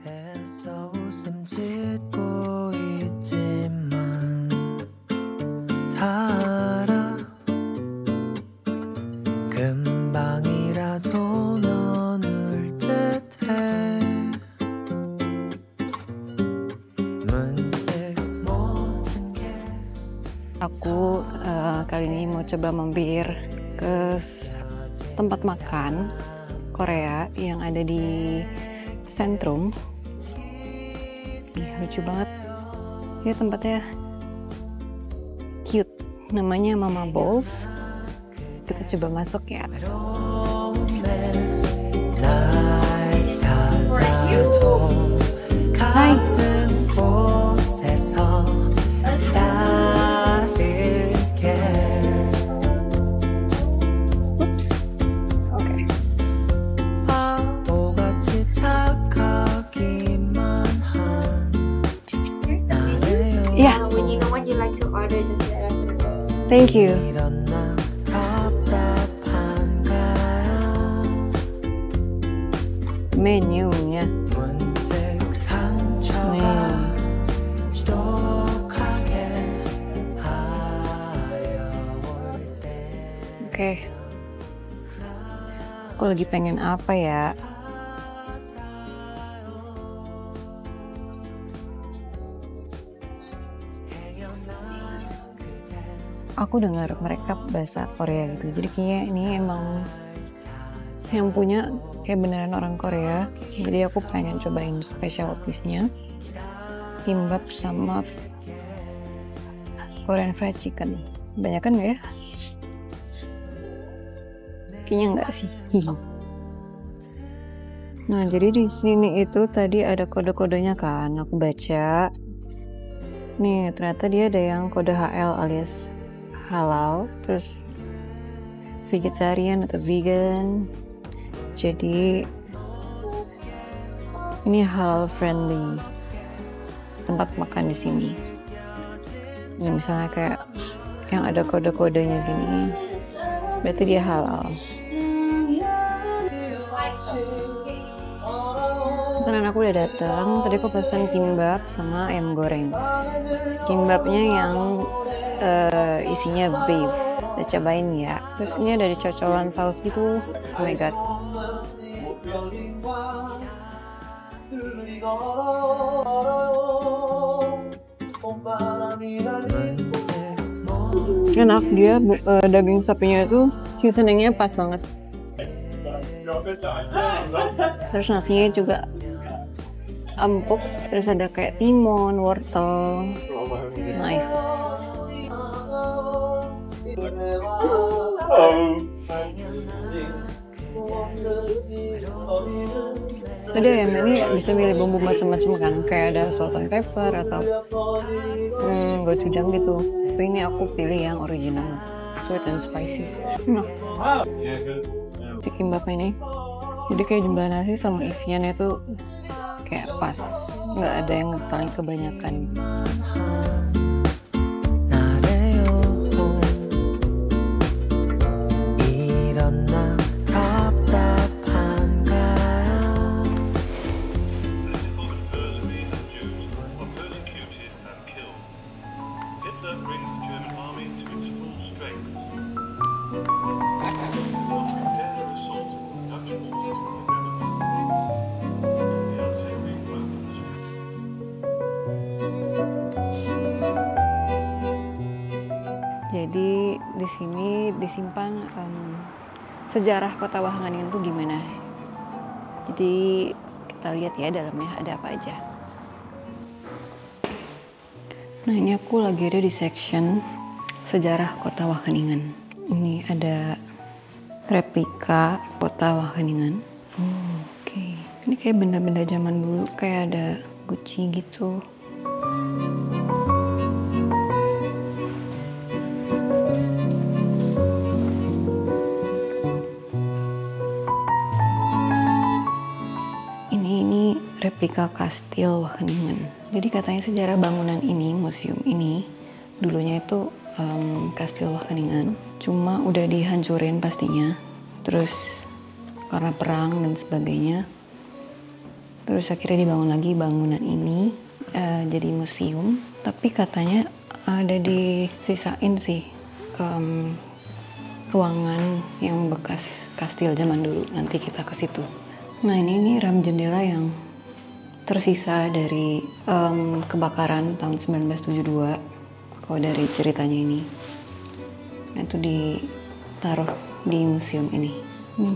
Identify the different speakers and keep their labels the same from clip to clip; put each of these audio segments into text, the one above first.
Speaker 1: 애써 웃음 짓고 있지만 다 알아 금방이라도 넌 울 듯해 문득 모든 게
Speaker 2: Aku kali ini mau coba mampir ke tempat makan Korea yang ada di Sentrum. Lucu banget. Ya tempatnya cute. Namanya Mama Balls. Kita coba masuk ya. Hai. Yeah.
Speaker 3: When you know what you like to order, just let us know.
Speaker 2: Thank you. Menunya. Oke. Aku lagi pengen apa ya? Aku dengar mereka bahasa Korea gitu, jadi kayaknya ini emang yang punya kayak beneran orang Korea. Jadi aku pengen cobain specialtiesnya, kimbap sama Korean fried chicken. Banyakan nggak ya? Kayaknya nggak sih. Nah, jadi di sini itu tadi ada kode-kodenya kan, aku baca. Nih, ternyata dia ada yang kode HL alias halal, terus vegetarian atau vegan. Jadi ini halal friendly tempat makan di sini. Ini misalnya kayak yang ada kode-kodenya gini, berarti dia halal. Pesanan aku udah datang. Tadi aku pesan kimbap sama ayam goreng. Kimbapnya yang isinya beef. Kita cobain ya. Terus ini ada dicocolan saus gitu. Oh my god. Enak, dia daging sapinya itu seasoningnya pas banget. Terus nasinya juga empuk, terus ada kayak timun, wortel, nice. Tadi ayam ini bisa milih bumbu macam-macam kan, kayak ada salt and pepper atau gochujang gitu. Tapi ini aku pilih yang original, sweet and spicy. Si kimbap ini, jadi kayak jumlah nasi sama isiannya tuh kayak pas, nggak ada yang saling kebanyakan. Jadi di sini disimpan sejarah kota Wageningen itu gimana. Jadi kita lihat ya dalamnya ada apa aja. Nah, ini aku lagi ada di section sejarah kota Wageningen. Ini ada replika kota Wageningen. Oke. Ini kayak benda-benda zaman dulu, kayak ada Gucci gitu. Ini replika kastil Wageningen. Jadi katanya sejarah bangunan ini, museum ini, dulunya itu kastil Wageningen. Cuma udah dihancurin pastinya. Terus karena perang dan sebagainya, Terus akhirnya dibangun lagi bangunan ini jadi museum. Tapi katanya ada disisain sih ruangan yang bekas kastil zaman dulu. Nanti kita ke situ. Nah ini ram jendela yang tersisa dari kebakaran tahun 1972. Kalau dari ceritanya ini, itu ditaruh di museum ini.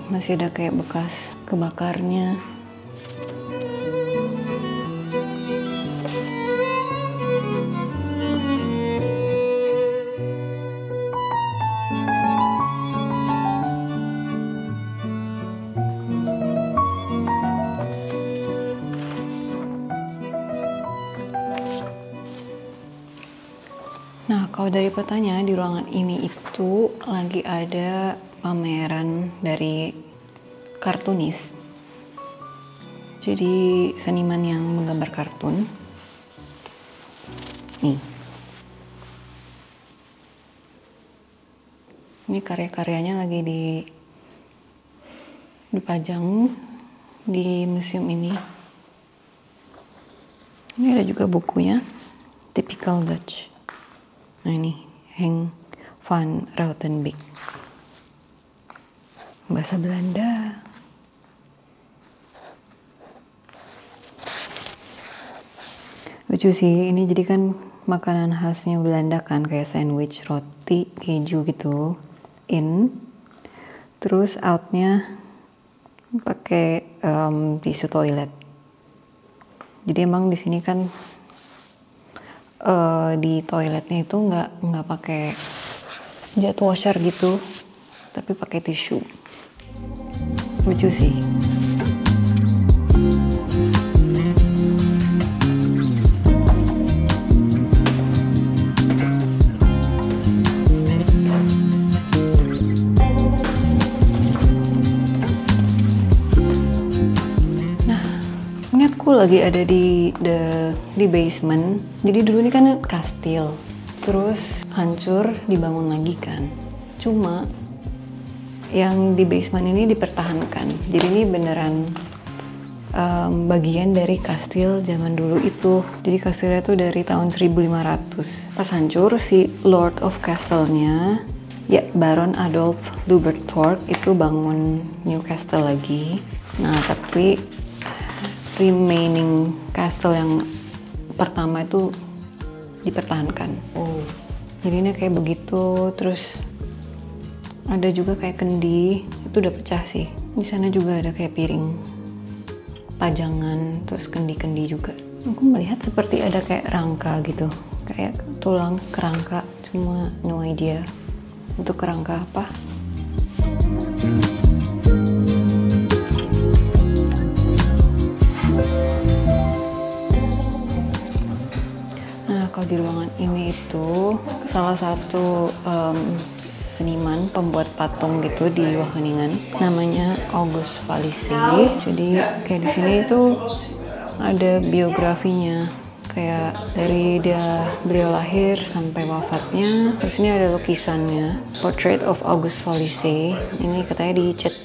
Speaker 2: Masih ada kayak bekas kebakarnya. Nah, kalau dari petanya di ruangan ini itu lagi ada pameran dari kartunis. Jadi seniman yang menggambar kartun. Nih. Ini karya-karyanya lagi dipajang di museum ini. Ini ada juga bukunya, Typical Dutch. Nah ini, Henk van Rautenbeek. Bahasa Belanda. Lucu sih, ini jadi kan makanan khasnya Belanda kan, kayak sandwich, roti, keju gitu. Terus outnya pakai tisu toilet. Jadi emang di sini kan di toiletnya itu nggak pakai jet washer gitu, tapi pakai tisu. Lucu sih. Aku lagi ada di basement. Jadi dulu ini kan kastil, terus hancur, dibangun lagi kan. Cuma yang di basement ini dipertahankan. Jadi ini beneran bagian dari kastil zaman dulu itu. Jadi kastilnya tuh dari tahun 1500. Pas hancur, si Lord of Castle-nya, ya Baron Adolf Lubertorg itu bangun New Castle lagi. Nah tapi remaining castle yang pertama itu dipertahankan. Oh, jadi ini kayak begitu. Terus ada juga kayak kendi, itu udah pecah sih. Di sana juga ada kayak piring pajangan, terus kendi-kendi juga. Aku melihat seperti ada kayak rangka gitu, kayak tulang kerangka. Cuma no idea untuk kerangka apa. Kalau di ruangan ini itu salah satu seniman pembuat patung gitu di Wageningen, namanya August Falice. Jadi kayak di sini itu ada biografinya, kayak dari beliau lahir sampai wafatnya. Terus ini ada lukisannya, Portrait of August Falice. Ini katanya dicat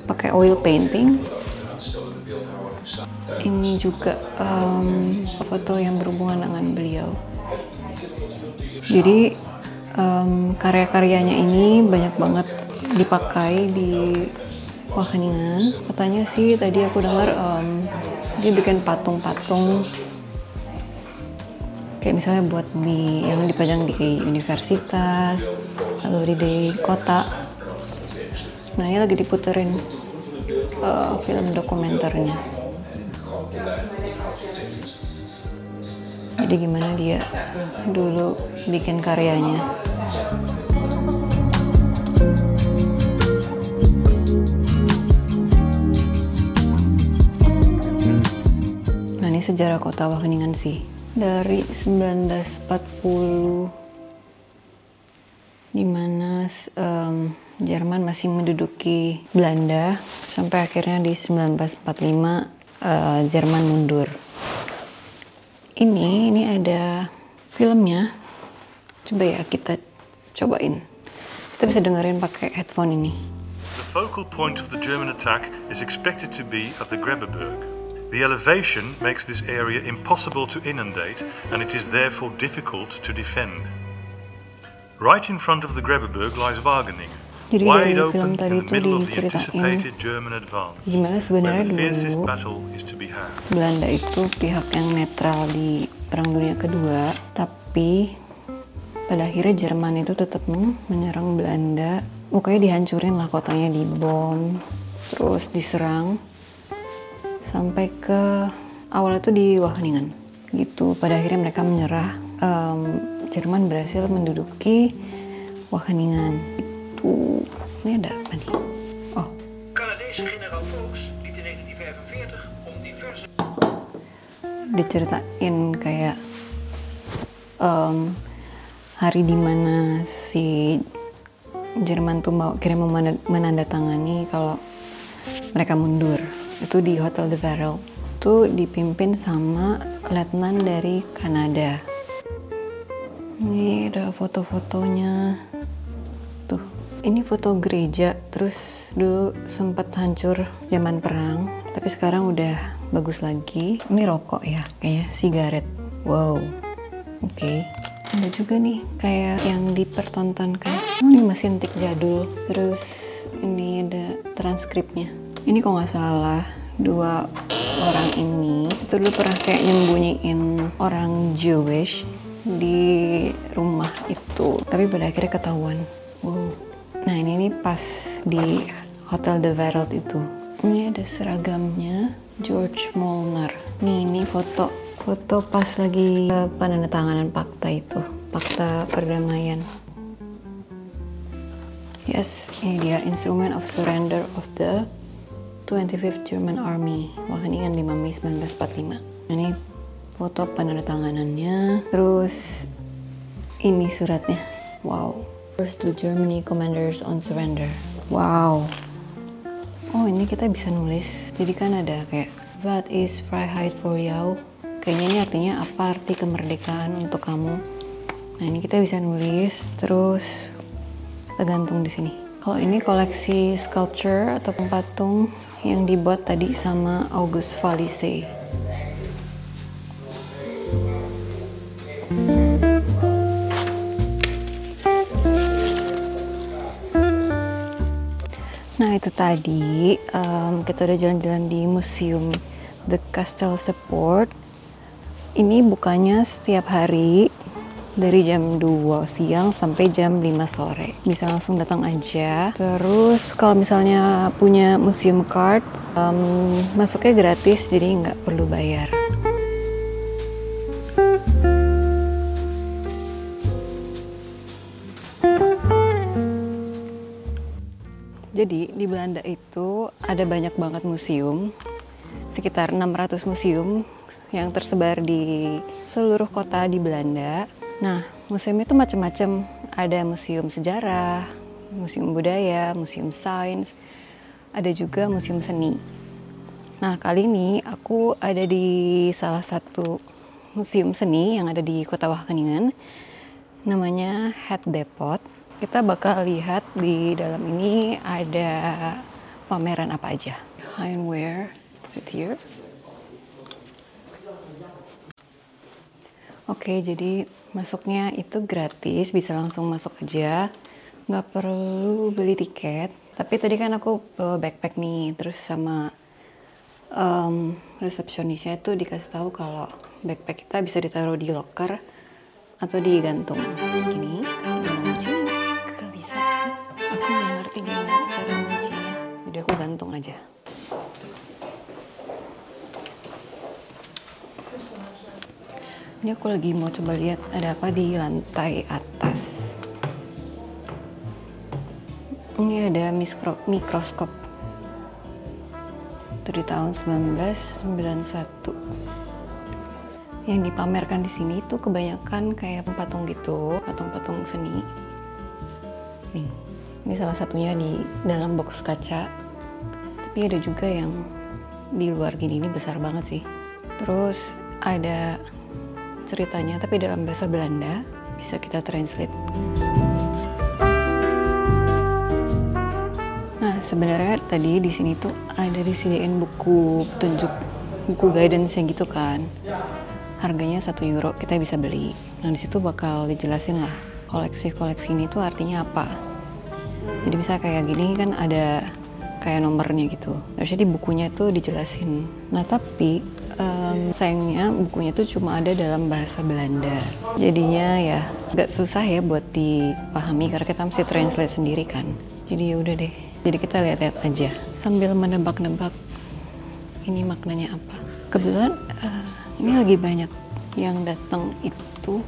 Speaker 2: pakai oil painting. Ini juga foto yang berhubungan dengan beliau. Jadi karya-karyanya ini banyak banget dipakai di Wageningen. Katanya sih tadi aku dengar dia bikin patung-patung kayak misalnya buat yang dipajang di universitas atau di kota. Nah ini lagi diputerin film dokumenternya. Jadi gimana dia dulu bikin karyanya. Nah ini sejarah kota Wageningen sih. Dari 1940, dimana Jerman masih menduduki Belanda, sampai akhirnya di 1945 Jerman mundur. Ini ada filmnya. Coba ya kita cobain. Kita bisa dengerin pakai headphone ini.
Speaker 4: focal point of the German attack is expected to be at the Grebbeberg. The elevation makes this area impossible to inundate, and it is therefore difficult to defend. Right in front of the Grebbeberg lies Wageningen,
Speaker 2: Jadi
Speaker 4: wide
Speaker 2: dari
Speaker 4: open
Speaker 2: film tadi
Speaker 4: in the
Speaker 2: itu
Speaker 4: middle of the
Speaker 2: diceritain
Speaker 4: anticipated German advance,
Speaker 2: gimana
Speaker 4: where
Speaker 2: sebenarnya
Speaker 4: the fiercest
Speaker 2: dulu
Speaker 4: battle is to be had.
Speaker 2: Belanda itu pihak yang netral di Perang Dunia Kedua, tapi pada akhirnya Jerman itu tetap menyerang Belanda. Pokoknya dihancurin lah, kotanya dibom, terus diserang sampai ke awalnya tuh di Wageningen gitu. Pada akhirnya mereka menyerah. Jerman berhasil menduduki Wageningen. Itu ini ada apa nih? Oh,
Speaker 5: Canadese generaal Fox liet in 1945 om diverse...
Speaker 2: diceritain kayak hari dimana si Jerman tuh mau menandatangani kalau mereka mundur. Itu di Hotel de Varel. Itu dipimpin sama letnan dari Kanada. Ini ada foto-fotonya. Tuh, ini foto gereja. Terus dulu sempat hancur zaman perang, tapi sekarang udah bagus lagi. Ini rokok ya, kayaknya sigaret. Wow, oke. Ada juga nih kayak yang dipertontonkan. Ini mesin tik jadul. Terus ini ada transkripnya. Ini kalau nggak salah, dua orang ini itu dulu pernah kayak nyembunyiin orang Jewish di rumah itu, tapi pada akhirnya ketahuan. Wow. Nah ini pas di Hotel de Wereld itu. Ini ada seragamnya George Molnar. Nih ini foto pas lagi penandatanganan fakta itu, fakta perdamaian. Yes, ini dia Instrument of Surrender of the 25th German Army, Wageningen 5 Mei 1945. Ini foto penandatanganannya. Terus ini suratnya. Wow. First to Germany Commanders on Surrender. Wow. Oh ini kita bisa nulis. Jadi kan ada kayak What is Freiheit for you? Kayaknya ini artinya apa arti kemerdekaan untuk kamu. Nah ini kita bisa nulis. Terus kita gantung di sini. Kalau ini koleksi sculpture atau patung yang dibuat tadi sama August Falice. Nah itu tadi kita udah jalan-jalan di Museum The Castle Support. Ini bukanya setiap hari dari jam 2 siang sampai jam 5 sore. Bisa langsung datang aja. Terus kalau misalnya punya museum card, masuknya gratis, jadi nggak perlu bayar. Jadi di Belanda itu ada banyak banget museum, sekitar 600 museum yang tersebar di seluruh kota di Belanda. Nah, museum itu macam-macam. Ada museum sejarah, museum budaya, museum sains, ada juga museum seni. Nah, kali ini aku ada di salah satu museum seni yang ada di kota Wageningen. Namanya Het Depot. Kita bakal lihat di dalam ini ada pameran apa aja. Handwear, is it here? Oke, jadi masuknya itu gratis, bisa langsung masuk aja, nggak perlu beli tiket. Tapi tadi kan aku bawa backpack nih, terus sama resepsionisnya itu dikasih tahu kalau backpack kita bisa ditaruh di locker atau digantung. Gini, nggak bisa sih. Aku nggak ngerti gimana cara nguncinya, jadi aku gantung aja. Ini aku lagi mau coba lihat ada apa di lantai atas. Ini ada mikroskop. Itu di tahun 1991. Yang dipamerkan di sini itu kebanyakan kayak patung gitu, patung-patung seni. Nih, ini salah satunya di dalam box kaca. Tapi ada juga yang di luar gini, ini besar banget sih. Terus ada ceritanya tapi dalam bahasa Belanda, bisa kita translate. Nah sebenarnya tadi di sini tuh ada disediain buku petunjuk, buku guidance yang gitu kan. Harganya €1 kita bisa beli. Nah di situ bakal dijelasin lah koleksi-koleksi ini tuh artinya apa. Jadi bisa kayak gini kan ada kayak nomornya gitu. Harusnya di bukunya tuh dijelasin. Nah tapi sayangnya bukunya tuh cuma ada dalam bahasa Belanda. Jadinya ya agak susah ya buat dipahami karena kita mesti translate sendiri kan. Jadi ya udah deh. Jadi kita lihat-lihat aja sambil menebak-nebak ini maknanya apa. Kebetulan ini lagi banyak yang datang itu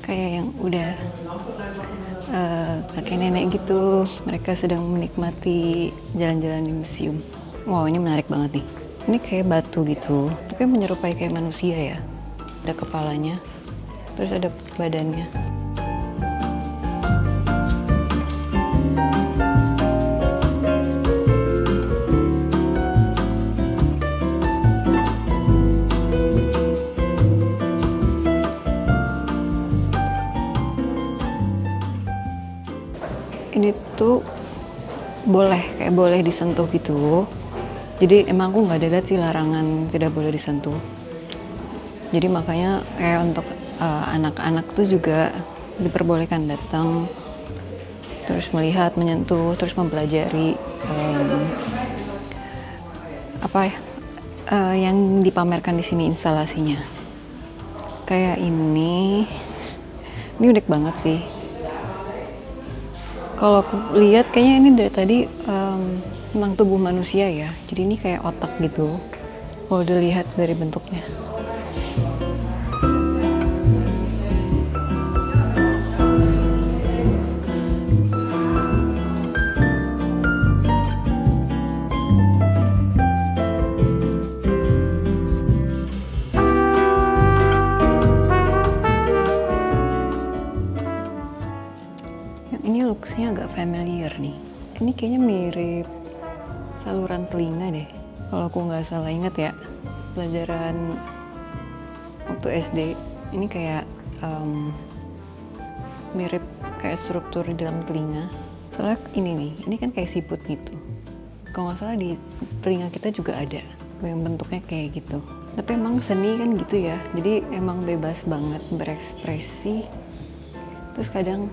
Speaker 2: kayak yang udah kakek nenek gitu. Mereka sedang menikmati jalan-jalan di museum. Wow, ini menarik banget nih. Ini kayak batu gitu, tapi menyerupai kayak manusia ya. Ada kepalanya, terus ada badannya. Ini tuh boleh disentuh gitu. Jadi emang aku nggak ada lihat sih larangan tidak boleh disentuh. Jadi makanya kayak untuk anak-anak tuh juga diperbolehkan datang, terus melihat, menyentuh, terus mempelajari yang dipamerkan di sini instalasinya. Kayak ini unik banget sih. Kalau aku lihat kayaknya ini dari tadi tentang tubuh manusia ya. Jadi ini kayak otak gitu. Kalau dilihat dari bentuknya. Ini looks-nya agak familiar nih. Ini kayaknya mirip saluran telinga deh. Kalau aku nggak salah ingat ya, pelajaran waktu SD. Ini kayak mirip kayak struktur di dalam telinga. Soalnya ini kan kayak siput gitu. Kalau nggak salah di telinga kita juga ada yang bentuknya kayak gitu. Tapi emang seni kan gitu ya. Jadi emang bebas banget berekspresi. Terus kadang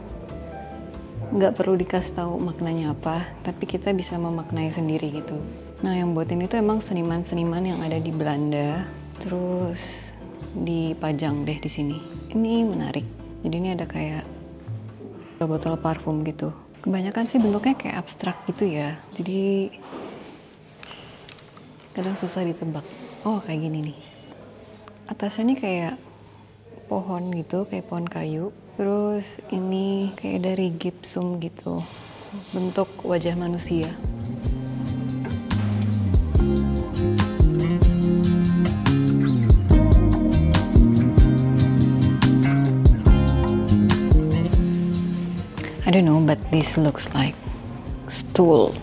Speaker 2: nggak perlu dikasih tahu maknanya apa, tapi kita bisa memaknai sendiri gitu. Nah yang buat ini tuh emang seniman-seniman yang ada di Belanda, terus dipajang deh di sini. Ini menarik. Jadi ini ada kayak botol parfum gitu. Kebanyakan sih bentuknya kayak abstrak gitu ya. Jadi kadang susah ditebak. Oh kayak gini nih. Atasnya nih kayak pohon gitu, kayak pohon kayu. Terus ini kayak dari gipsum gitu, bentuk wajah manusia. I don't know, but this looks like stool.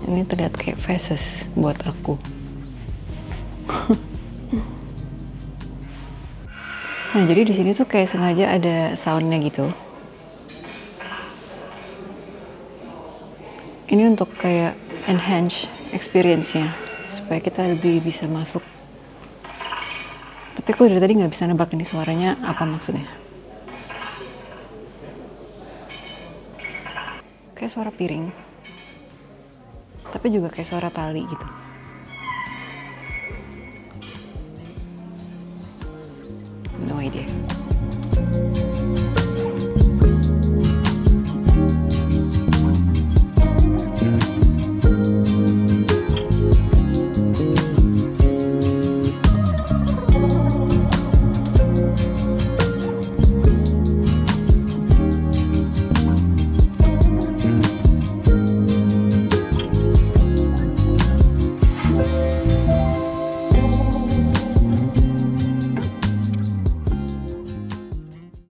Speaker 2: Ini terlihat kayak vases buat aku. Nah, jadi di sini tuh kayak sengaja ada soundnya gitu. Ini untuk kayak enhance experience-nya, supaya kita lebih bisa masuk. Tapi aku dari tadi nggak bisa nebak ini suaranya apa maksudnya. Kayak suara piring, tapi juga kayak suara tali gitu. No idea.